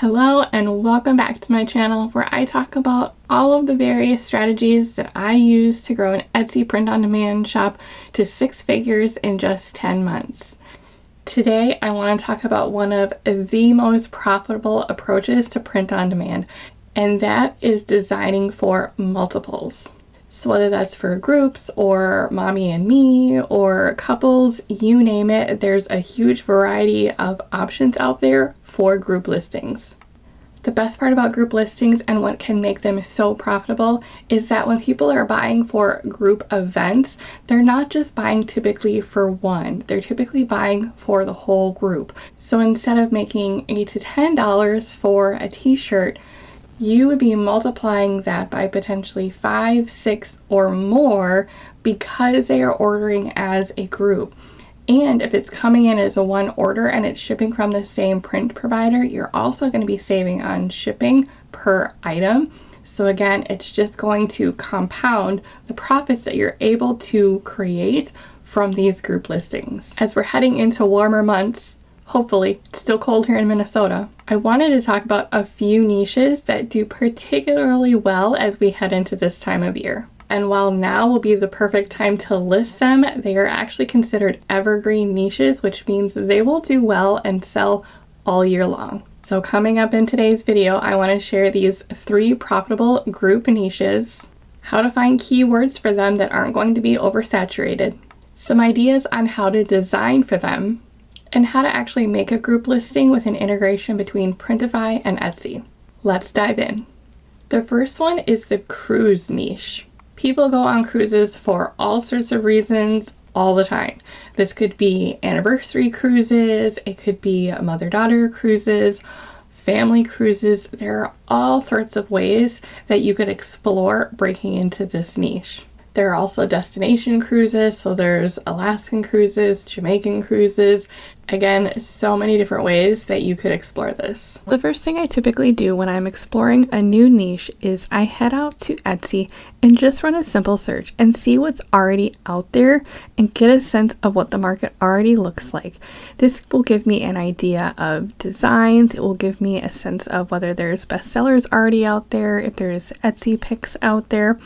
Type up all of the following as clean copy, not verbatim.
Hello and welcome back to my channel where I talk about all of the various strategies that I use to grow an Etsy print-on-demand shop to 6 figures in just 10 months. Today I want to talk about one of the most profitable approaches to print-on-demand, and that is designing for multiples. So whether that's for groups or mommy and me or couples, you name it, there's a huge variety of options out there for group listings. The best part about group listings and what can make them so profitable is that when people are buying for group events, they're not just buying typically for one, they're typically buying for the whole group. So instead of making $8 to $10 for a t-shirt, you would be multiplying that by potentially 5, 6, or more because they are ordering as a group. And if it's coming in as a one order and it's shipping from the same print provider, you're also going to be saving on shipping per item. So again, it's just going to compound the profits that you're able to create from these group listings. As we're heading into warmer months, hopefully, it's still cold here in Minnesota, I wanted to talk about a few niches that do particularly well as we head into this time of year. And while now will be the perfect time to list them, they are actually considered evergreen niches, which means they will do well and sell all year long. So coming up in today's video, I want to share these 3 profitable group niches, how to find keywords for them that aren't going to be oversaturated, some ideas on how to design for them, and how to actually make a group listing with an integration between Printify and Etsy. Let's dive in. The first one is the cruise niche. People go on cruises for all sorts of reasons all the time. This could be anniversary cruises, it could be mother-daughter cruises, family cruises. There are all sorts of ways that you could explore breaking into this niche. There are also destination cruises, so there's Alaskan cruises, Jamaican cruises. Again, so many different ways that you could explore this. The first thing I typically do when I'm exploring a new niche is I head out to Etsy and just run a simple search and see what's already out there and get a sense of what the market already looks like. This will give me an idea of designs. It will give me a sense of whether there's bestsellers already out there, if there's Etsy picks out there.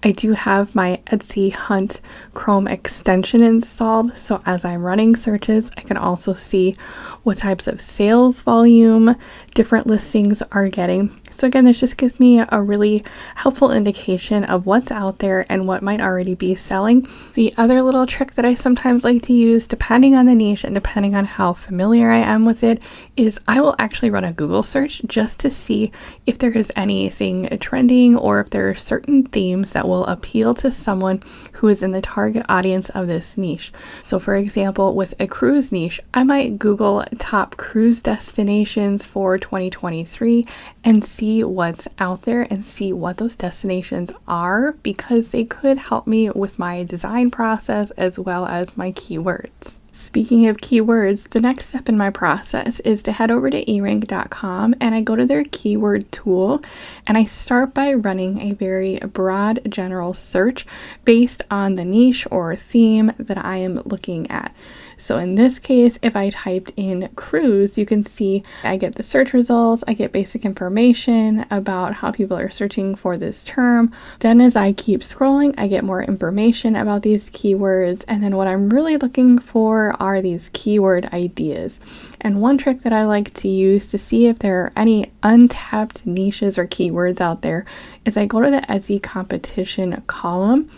I do have my Etsy Hunt Chrome extension installed, so as I'm running searches, I can also see what types of sales volume different listings are getting. So again, this just gives me a really helpful indication of what's out there and what might already be selling. The other little trick that I sometimes like to use, depending on the niche and depending on how familiar I am with it, is I will actually run a Google search just to see if there is anything trending or if there are certain themes that will appeal to someone who is in the target audience of this niche. So for example, with a cruise niche, I might Google top cruise destinations for 2023 and see what's out there and see what those destinations are, because they could help me with my design process as well as my keywords. Speaking of keywords, the next step in my process is to head over to erank.com and I go to their keyword tool and I start by running a very broad general search based on the niche or theme that I am looking at. So in this case, if I typed in cruise, you can see I get the search results, I get basic information about how people are searching for this term. Then as I keep scrolling, I get more information about these keywords. And then what I'm really looking for are these keyword ideas. And one trick that I like to use to see if there are any untapped niches or keywords out there is I go to the Etsy competition column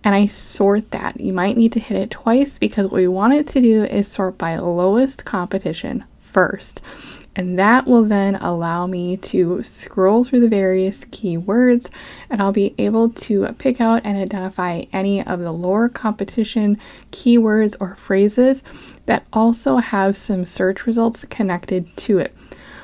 and I sort that. You might need to hit it twice because what we want it to do is sort by lowest competition first. And that will then allow me to scroll through the various keywords and I'll be able to pick out and identify any of the lower competition keywords or phrases that also have some search results connected to it.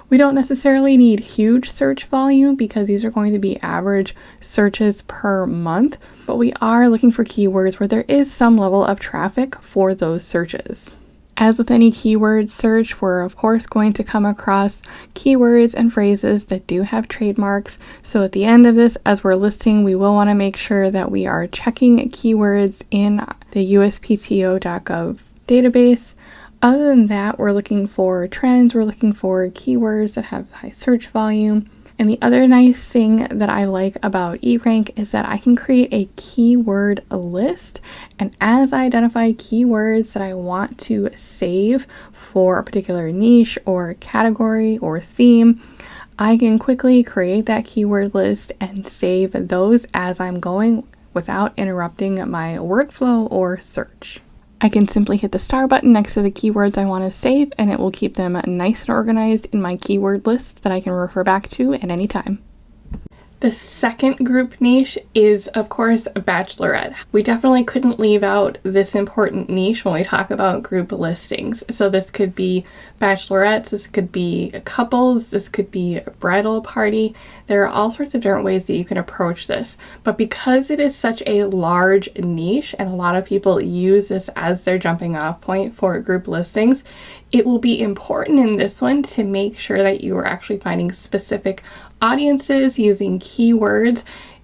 We don't necessarily need huge search volume because these are going to be average searches per month, but we are looking for keywords where there is some level of traffic for those searches. As with any keyword search, we're of course going to come across keywords and phrases that do have trademarks. So at the end of this, as we're listing, we will want to make sure that we are checking keywords in the USPTO.gov database. Other than that, we're looking for trends, we're looking for keywords that have high search volume. And the other nice thing that I like about eRank is that I can create a keyword list. And as I identify keywords that I want to save for a particular niche or category or theme, I can quickly create that keyword list and save those as I'm going without interrupting my workflow or search. I can simply hit the star button next to the keywords I want to save, and it will keep them nice and organized in my keyword list that I can refer back to at any time. The second group niche is, of course, Bachelorette. We definitely couldn't leave out this important niche when we talk about group listings. So this could be bachelorettes, this could be couples, this could be a bridal party. There are all sorts of different ways that you can approach this. But because it is such a large niche and a lot of people use this as their jumping off point for group listings, it will be important in this one to make sure that you are actually finding specific audiences using keywords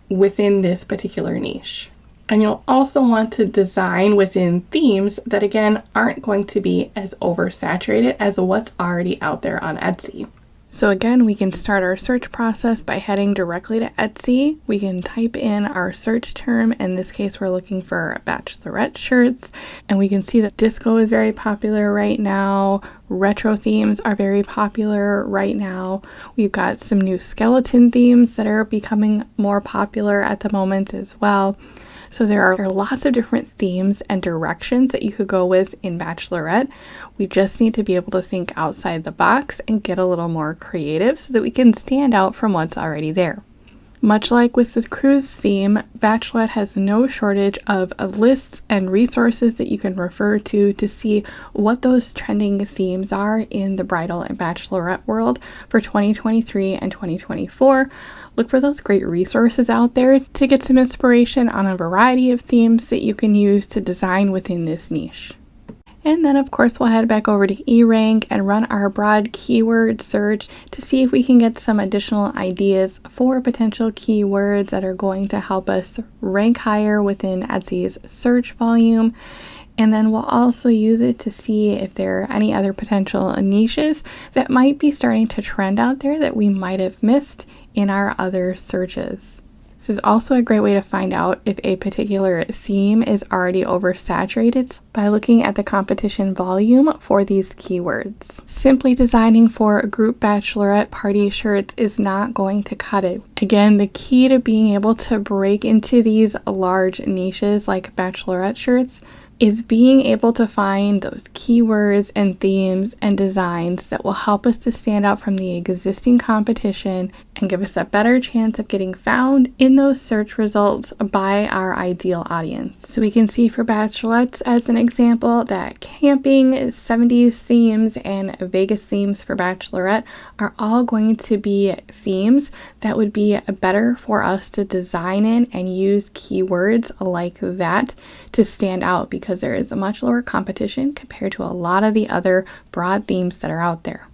within this particular niche. And you'll also want to design within themes that, again, aren't going to be as oversaturated as what's already out there on Etsy. So again, we can start our search process by heading directly to Etsy. We can type in our search term. In this case, we're looking for bachelorette shirts. And we can see that disco is very popular right now. Retro themes are very popular right now. We've got some new skeleton themes that are becoming more popular at the moment as well. So there are lots of different themes and directions that you could go with in Bachelorette. We just need to be able to think outside the box and get a little more creative so that we can stand out from what's already there. Much like with the cruise theme, Bachelorette has no shortage of lists and resources that you can refer to see what those trending themes are in the bridal and bachelorette world for 2023 and 2024. Look for those great resources out there to get some inspiration on a variety of themes that you can use to design within this niche. And then of course we'll head back over to eRank and run our broad keyword search to see if we can get some additional ideas for potential keywords that are going to help us rank higher within Etsy's search volume. And then we'll also use it to see if there are any other potential niches that might be starting to trend out there that we might have missed in our other searches. This is also a great way to find out if a particular theme is already oversaturated by looking at the competition volume for these keywords. Simply designing for group bachelorette party shirts is not going to cut it. Again, the key to being able to break into these large niches like bachelorette shirts is being able to find those keywords and themes and designs that will help us to stand out from the existing competition and give us a better chance of getting found in those search results by our ideal audience. So we can see for bachelorettes as an example that camping, 70s themes, and Vegas themes for bachelorette are all going to be themes that would be better for us to design in and use keywords like that to stand out, because there is a much lower competition compared to a lot of the other broad themes that are out there.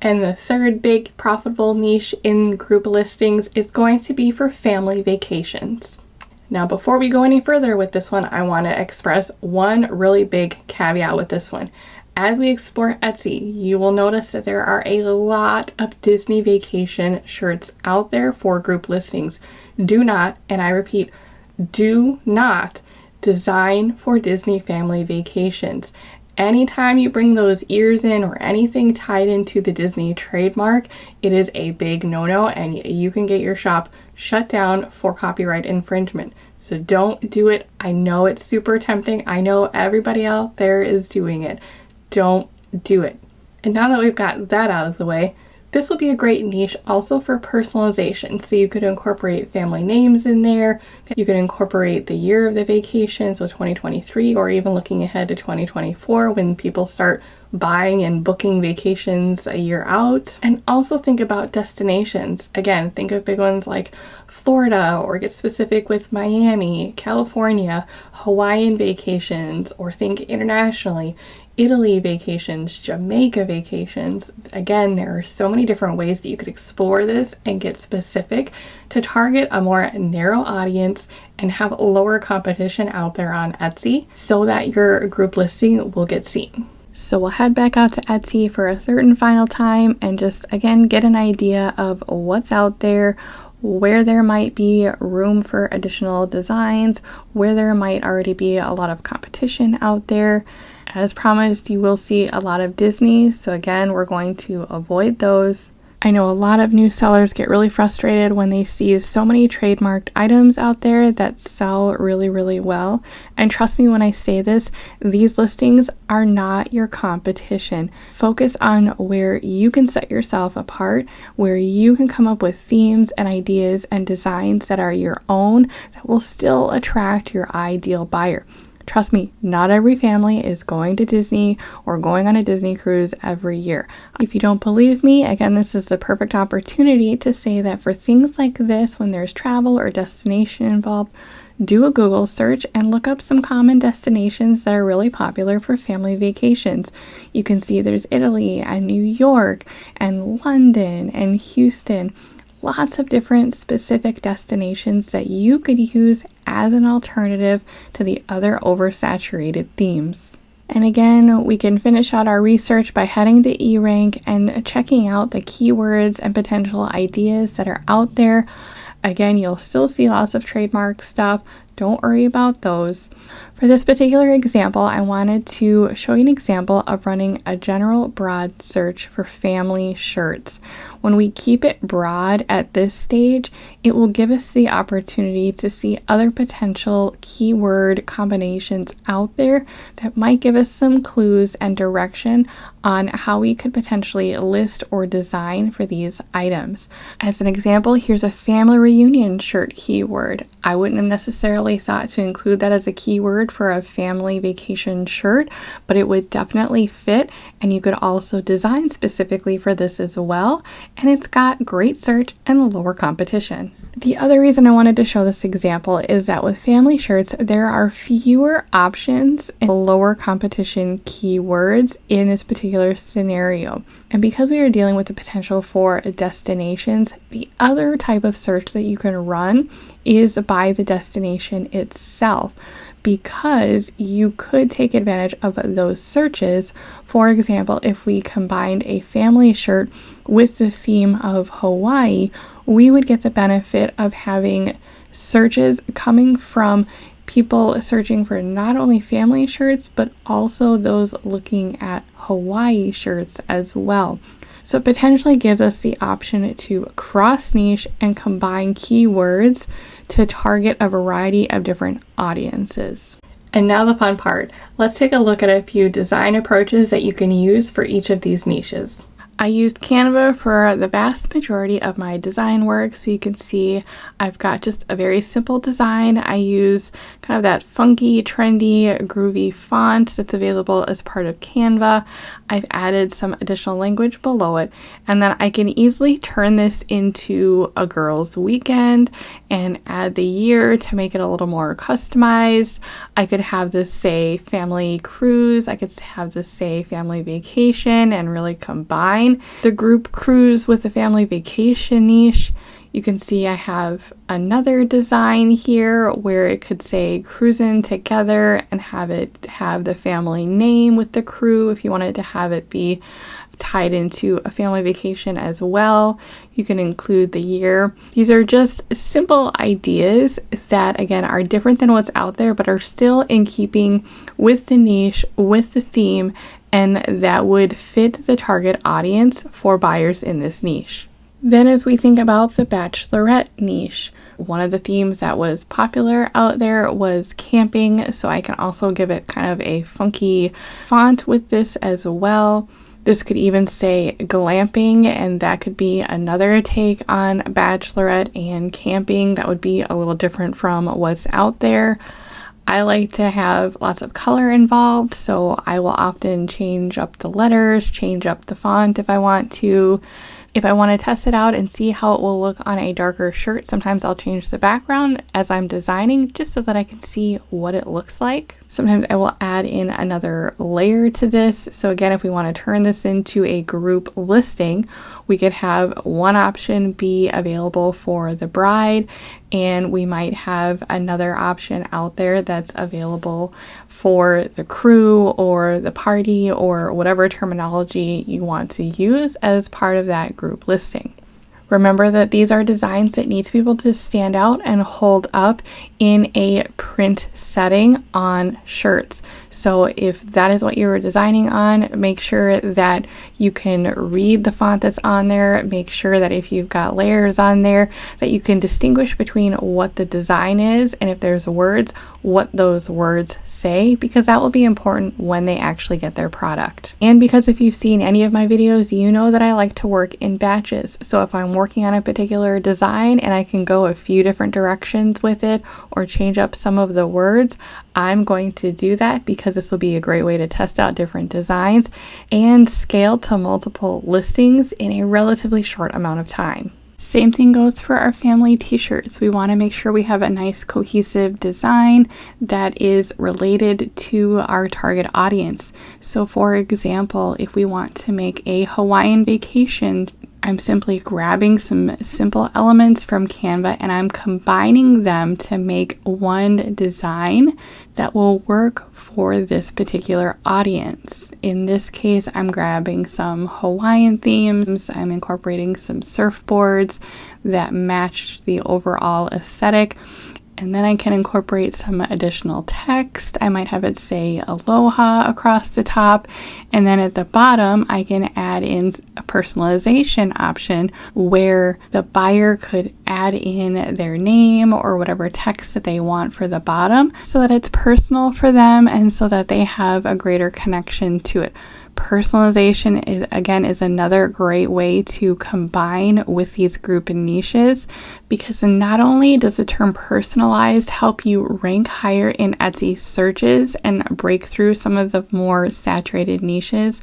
And the third big profitable niche in group listings is going to be for family vacations. Now, before we go any further with this one, I want to express one really big caveat with this one. As we explore Etsy, you will notice that there are a lot of Disney vacation shirts out there for group listings. Do not, and I repeat, do not design for Disney family vacations. Anytime you bring those ears in or anything tied into the Disney trademark, it is a big no-no, and you can get your shop shut down for copyright infringement. So don't do it. I know it's super tempting. I know everybody out there is doing it. Don't do it. And now that we've got that out of the way, this will be a great niche also for personalization. So you could incorporate family names in there. You could incorporate the year of the vacation, so 2023, or even looking ahead to 2024 when people start buying and booking vacations a year out. And also think about destinations. Again, think of big ones like Florida, or get specific with Miami, California, Hawaiian vacations, or think internationally. Italy vacations, Jamaica vacations. Again, there are so many different ways that you could explore this and get specific to target a more narrow audience and have lower competition out there on Etsy so that your group listing will get seen. So we'll head back out to Etsy for a third and final time and just again get an idea of what's out there, where there might be room for additional designs, where there might already be a lot of competition out there. As promised, you will see a lot of Disney, so again, we're going to avoid those. I know a lot of new sellers get really frustrated when they see so many trademarked items out there that sell really, really well. And trust me when I say this, these listings are not your competition. Focus on where you can set yourself apart, where you can come up with themes and ideas and designs that are your own that will still attract your ideal buyer. Trust me, not every family is going to Disney or going on a Disney cruise every year. If you don't believe me, again, this is the perfect opportunity to say that for things like this, when there's travel or destination involved, do a Google search and look up some common destinations that are really popular for family vacations. You can see there's Italy and New York and London and Houston. Lots of different specific destinations that you could use as an alternative to the other oversaturated themes. And again, we can finish out our research by heading to eRank and checking out the keywords and potential ideas that are out there. Again, you'll still see lots of trademark stuff. Don't worry about those. For this particular example, I wanted to show you an example of running a general broad search for family shirts. When we keep it broad at this stage, it will give us the opportunity to see other potential keyword combinations out there that might give us some clues and direction on how we could potentially list or design for these items. As an example, here's a family reunion shirt keyword. I wouldn't have necessarily thought to include that as a keyword for a family vacation shirt, but it would definitely fit, and you could also design specifically for this as well, and it's got great search and lower competition. The other reason I wanted to show this example is that with family shirts, there are fewer options and lower competition keywords in this particular scenario. And because we are dealing with the potential for destinations, the other type of search that you can run is by the destination itself, because you could take advantage of those searches. For example, if we combined a family shirt with the theme of Hawaii, we would get the benefit of having searches coming from people searching for not only family shirts, but also those looking at Hawaii shirts as well. So it potentially gives us the option to cross niche and combine keywords to target a variety of different audiences. And now the fun part. Let's take a look at a few design approaches that you can use for each of these niches. I used Canva for the vast majority of my design work, so you can see I've got just a very simple design. I use kind of that funky, trendy, groovy font that's available as part of Canva. I've added some additional language below it, and then I can easily turn this into a girls' weekend and add the year to make it a little more customized. I could have this say family cruise, I could have this say family vacation, and really combine the group cruise with the family vacation niche. You can see I have another design here where it could say cruising together and have it have the family name with the crew if you wanted to have it be tied into a family vacation as well. You can include the year. These are just simple ideas that, again, are different than what's out there, but are still in keeping with the niche, with the theme, and that would fit the target audience for buyers in this niche. Then as we think about the Bachelorette niche, one of the themes that was popular out there was camping, so I can also give it kind of a funky font with this as well. This could even say glamping, and that could be another take on Bachelorette and camping that would be a little different from what's out there. I like to have lots of color involved, so I will often change up the letters, change up the font if I want to. If I want to test it out and see how it will look on a darker shirt, sometimes I'll change the background as I'm designing just so that I can see what it looks like. Sometimes I will add in another layer to this. So again, if we want to turn this into a group listing, we could have one option be available for the bride, and we might have another option out there that's available for the crew or the party or whatever terminology you want to use as part of that group listing. Remember that these are designs that need to be able to stand out and hold up in a print setting on shirts. So if that is what you were designing on, make sure that you can read the font that's on there. Make sure that if you've got layers on there, that you can distinguish between what the design is and if there's words, what those words say, because that will be important when they actually get their product. And because if you've seen any of my videos, you know that I like to work in batches. So if I'm working on a particular design and I can go a few different directions with it or change up some of the words, I'm going to do that because this will be a great way to test out different designs and scale to multiple listings in a relatively short amount of time. Same thing goes for our family t-shirts. We want to make sure we have a nice cohesive design that is related to our target audience. So for example, if we want to make a Hawaiian vacation, I'm simply grabbing some simple elements from Canva and I'm combining them to make one design that will work for this particular audience. In this case, I'm grabbing some Hawaiian themes. I'm incorporating some surfboards that match the overall aesthetic. And then I can incorporate some additional text. I might have it say aloha across the top. And then at the bottom, I can add in a personalization option where the buyer could add in their name or whatever text that they want for the bottom so that it's personal for them and so that they have a greater connection to it. Personalization is another great way to combine with these group niches, because not only does the term personalized help you rank higher in Etsy searches and break through some of the more saturated niches,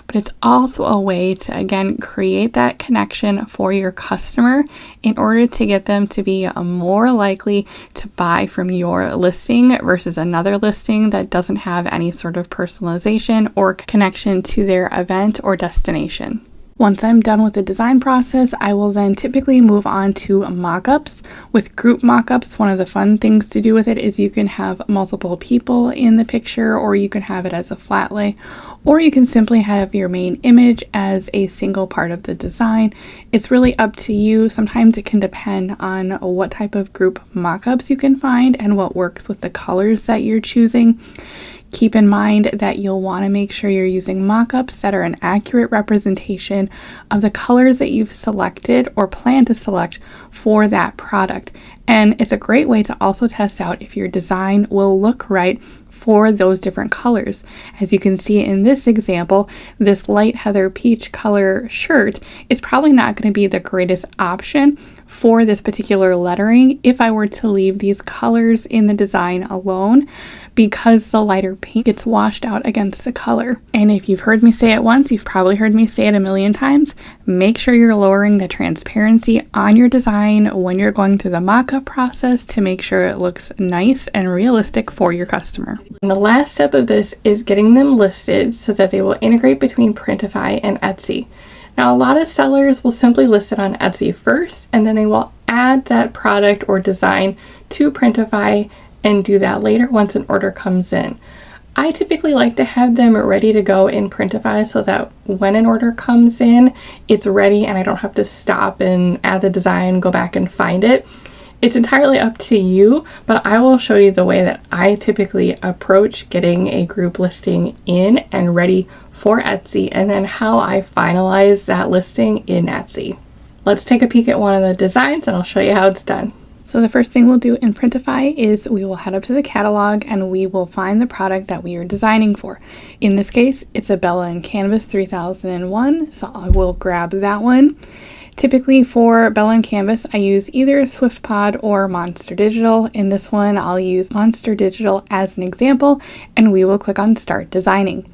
but it's also a way to again create that connection for your customer in order to get them to be more likely to buy from your listing versus another listing that doesn't have any sort of personalization or connection to their event or destination. Once I'm done with the design process, I will then typically move on to mockups. With group mockups, one of the fun things to do with it is you can have multiple people in the picture, or you can have it as a flat lay, or you can simply have your main image as a single part of the design. It's really up to you. Sometimes it can depend on what type of group mockups you can find and what works with the colors that you're choosing. Keep in mind that you'll want to make sure you're using mockups that are an accurate representation of the colors that you've selected or plan to select for that product. And it's a great way to also test out if your design will look right for those different colors. As you can see in this example, this light heather peach color shirt is probably not going to be the greatest option for this particular lettering if I were to leave these colors in the design alone, because the lighter pink gets washed out against the color. And if you've heard me say it once, you've probably heard me say it a million times. Make sure you're lowering the transparency on your design when you're going through the mock-up process to make sure it looks nice and realistic for your customer. And the last step of this is getting them listed so that they will integrate between Printify and Etsy. Now, a lot of sellers will simply list it on Etsy first, and then they will add that product or design to Printify and do that later once an order comes in. I typically like to have them ready to go in Printify so that when an order comes in, it's ready and I don't have to stop and add the design, go back and find it. It's entirely up to you, but I will show you the way that I typically approach getting a group listing in and ready for Etsy, and then how I finalize that listing in Etsy. Let's take a peek at one of the designs and I'll show you how it's done. So the first thing we'll do in Printify is we will head up to the catalog and we will find the product that we are designing for. In this case, it's a Bella and Canvas 3001, so I will grab that one. Typically for Bella and Canvas, I use either SwiftPod or Monster Digital. In this one, I'll use Monster Digital as an example, and we will click on Start Designing.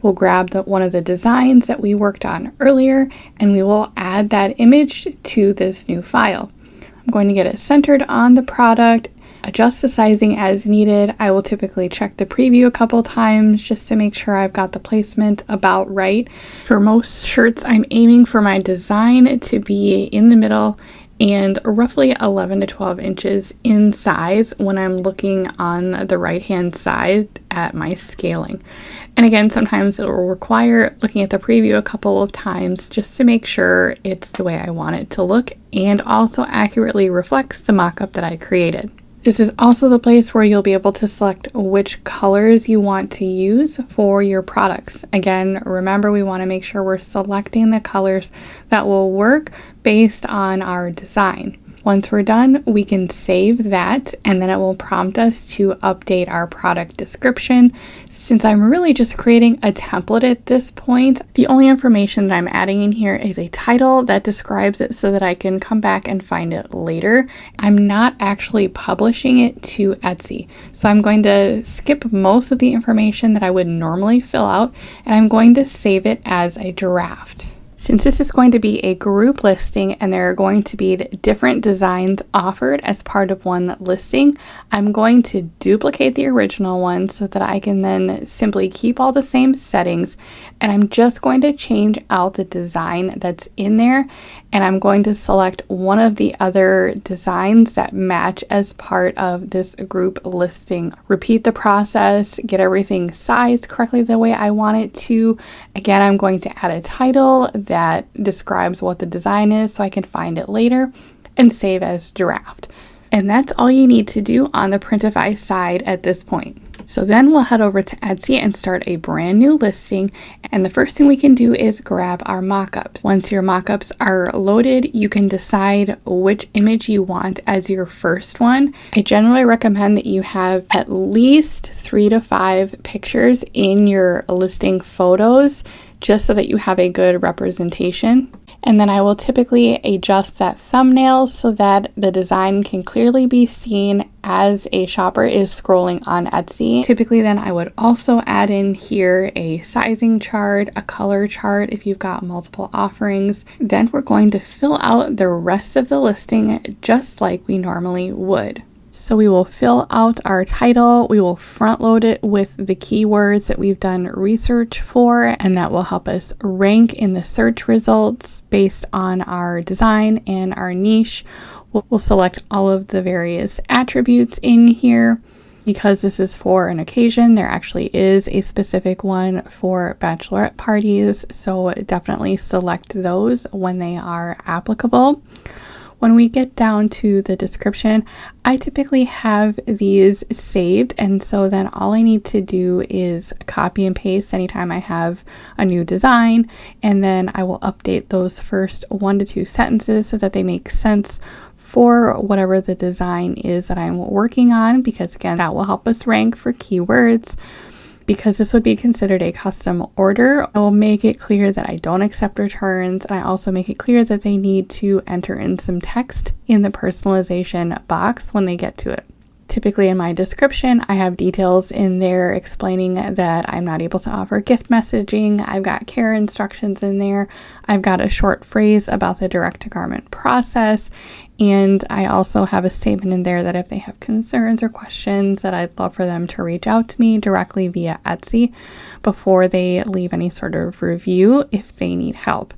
We'll grab one of the designs that we worked on earlier, and we will add that image to this new file. I'm going to get it centered on the product, adjust the sizing as needed. I will typically check the preview a couple times just to make sure I've got the placement about right. For most shirts, I'm aiming for my design to be in the middle and roughly 11 to 12 inches in size when I'm looking on the right hand side at my scaling. And again, sometimes it will require looking at the preview a couple of times just to make sure it's the way I want it to look and also accurately reflects the mock-up that I created. This is also the place where you'll be able to select which colors you want to use for your products. Again, remember, we want to make sure we're selecting the colors that will work based on our design. Once we're done, we can save that and then it will prompt us to update our product description. Since I'm really just creating a template at this point, the only information that I'm adding in here is a title that describes it so that I can come back and find it later. I'm not actually publishing it to Etsy. So I'm going to skip most of the information that I would normally fill out, and I'm going to save it as a draft. Since this is going to be a group listing and there are going to be different designs offered as part of one listing, I'm going to duplicate the original one so that I can then simply keep all the same settings, and I'm just going to change out the design that's in there, and I'm going to select one of the other designs that match as part of this group listing. Repeat the process, get everything sized correctly the way I want it to. Again, I'm going to add a title that describes what the design is so I can find it later, and save as draft. And that's all you need to do on the Printify side at this point. So then we'll head over to Etsy and start a brand new listing. And the first thing we can do is grab our mockups. Once your mockups are loaded, you can decide which image you want as your first one. I generally recommend that you have at least 3 to 5 pictures in your listing photos, just so that you have a good representation. And then I will typically adjust that thumbnail so that the design can clearly be seen as a shopper is scrolling on Etsy. Typically then I would also add in here a sizing chart, a color chart if you've got multiple offerings. Then we're going to fill out the rest of the listing just like we normally would. So we will fill out our title, we will front load it with the keywords that we've done research for, and that will help us rank in the search results based on our design and our niche. We'll select all of the various attributes in here. Because this is for an occasion, there actually is a specific one for bachelorette parties, so definitely select those when they are applicable. When we get down to the description, I typically have these saved, and so then all I need to do is copy and paste anytime I have a new design, and then I will update those first 1 to 2 sentences so that they make sense for whatever the design is that I'm working on, because again, that will help us rank for keywords. Because this would be considered a custom order, I will make it clear that I don't accept returns, and I also make it clear that they need to enter in some text in the personalization box when they get to it. Typically in my description, I have details in there explaining that I'm not able to offer gift messaging. I've got care instructions in there. I've got a short phrase about the direct-to-garment process. And I also have a statement in there that if they have concerns or questions, that I'd love for them to reach out to me directly via Etsy before they leave any sort of review if they need help.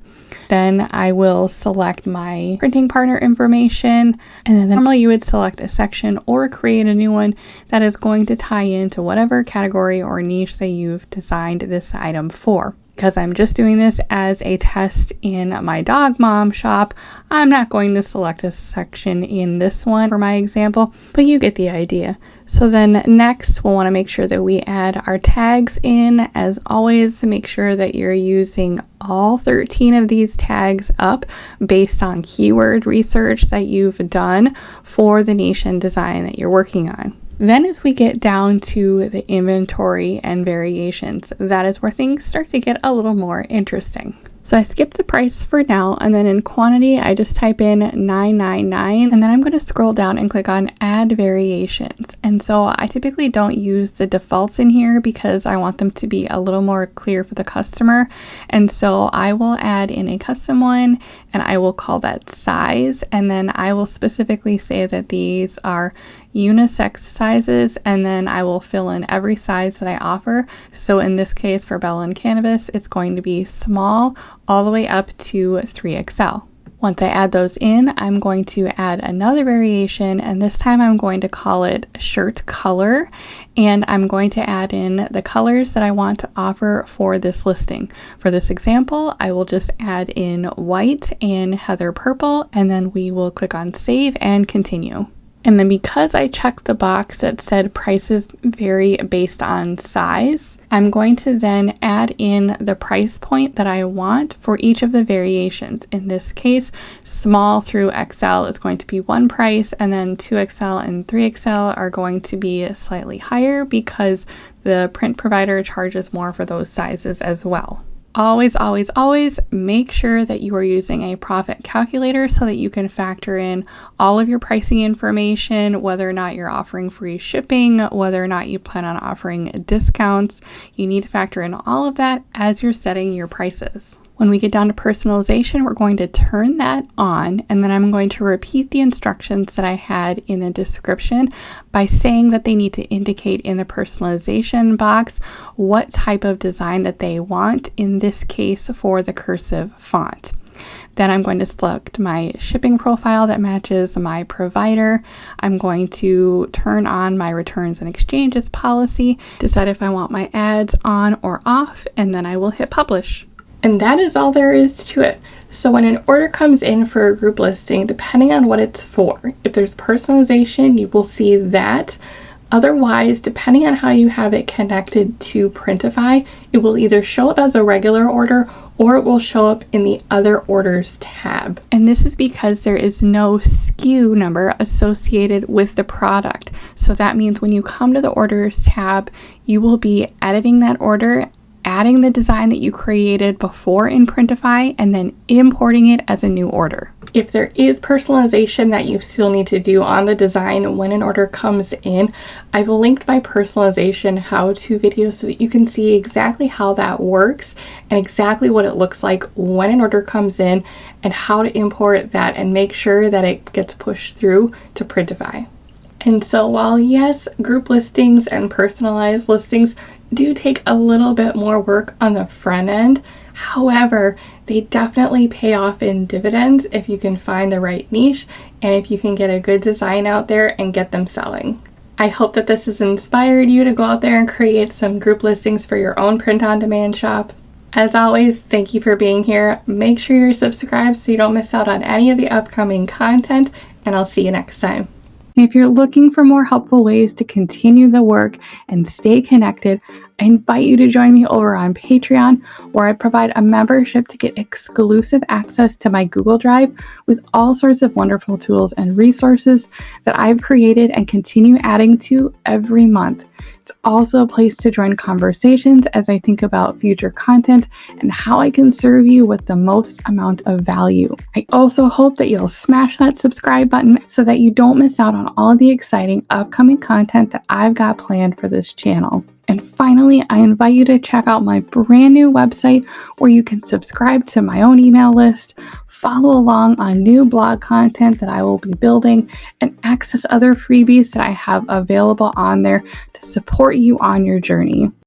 Then I will select my printing partner information, and then normally you would select a section or create a new one that is going to tie into whatever category or niche that you've designed this item for. Because I'm just doing this as a test in my dog mom shop, I'm not going to select a section in this one for my example, but you get the idea. So then next we'll want to make sure that we add our tags in. As always, make sure that you're using all 13 of these tags up based on keyword research that you've done for the niche and design that you're working on. Then as we get down to the inventory and variations, that is where things start to get a little more interesting. So I skipped the price for now, and then in quantity, I just type in $9.99, and then I'm going to scroll down and click on add variations. And so I typically don't use the defaults in here because I want them to be a little more clear for the customer. And so I will add in a custom one, and I will call that size, and then I will specifically say that these are unisex sizes, and then I will fill in every size that I offer. So in this case for Bella and Cannabis, it's going to be small all the way up to 3XL. Once I add those in, I'm going to add another variation, and this time I'm going to call it shirt color, and I'm going to add in the colors that I want to offer for this listing. For this example, I will just add in white and heather purple, and then we will click on save and continue. And then because I checked the box that said prices vary based on size, I'm going to then add in the price point that I want for each of the variations. In this case, small through XL is going to be one price, and then 2XL and 3XL are going to be slightly higher because the print provider charges more for those sizes as well. Always, always, always make sure that you are using a profit calculator so that you can factor in all of your pricing information, whether or not you're offering free shipping, whether or not you plan on offering discounts. You need to factor in all of that as you're setting your prices. When we get down to personalization, we're going to turn that on, and then I'm going to repeat the instructions that I had in the description by saying that they need to indicate in the personalization box what type of design that they want, in this case for the cursive font. Then I'm going to select my shipping profile that matches my provider. I'm going to turn on my returns and exchanges policy, decide if I want my ads on or off, and then I will hit publish. And that is all there is to it. So when an order comes in for a group listing, depending on what it's for, if there's personalization, you will see that. Otherwise, depending on how you have it connected to Printify, it will either show up as a regular order or it will show up in the other orders tab. And this is because there is no SKU number associated with the product. So that means when you come to the orders tab, you will be editing that order, adding the design that you created before in Printify, and then importing it as a new order. If there is personalization that you still need to do on the design when an order comes in, I've linked my personalization how-to video so that you can see exactly how that works and exactly what it looks like when an order comes in and how to import that and make sure that it gets pushed through to Printify. And so while yes, group listings and personalized listings do take a little bit more work on the front end, however, they definitely pay off in dividends if you can find the right niche and if you can get a good design out there and get them selling. I hope that this has inspired you to go out there and create some group listings for your own print-on-demand shop. As always, thank you for being here. Make sure you're subscribed so you don't miss out on any of the upcoming content, and I'll see you next time. If you're looking for more helpful ways to continue the work and stay connected, I invite you to join me over on Patreon, where I provide a membership to get exclusive access to my Google Drive with all sorts of wonderful tools and resources that I've created and continue adding to every month. It's also a place to join conversations as I think about future content and how I can serve you with the most amount of value. I also hope that you'll smash that subscribe button so that you don't miss out on all of the exciting upcoming content that I've got planned for this channel. And finally, I invite you to check out my brand new website where you can subscribe to my own email list, follow along on new blog content that I will be building, and access other freebies that I have available on there to support you on your journey.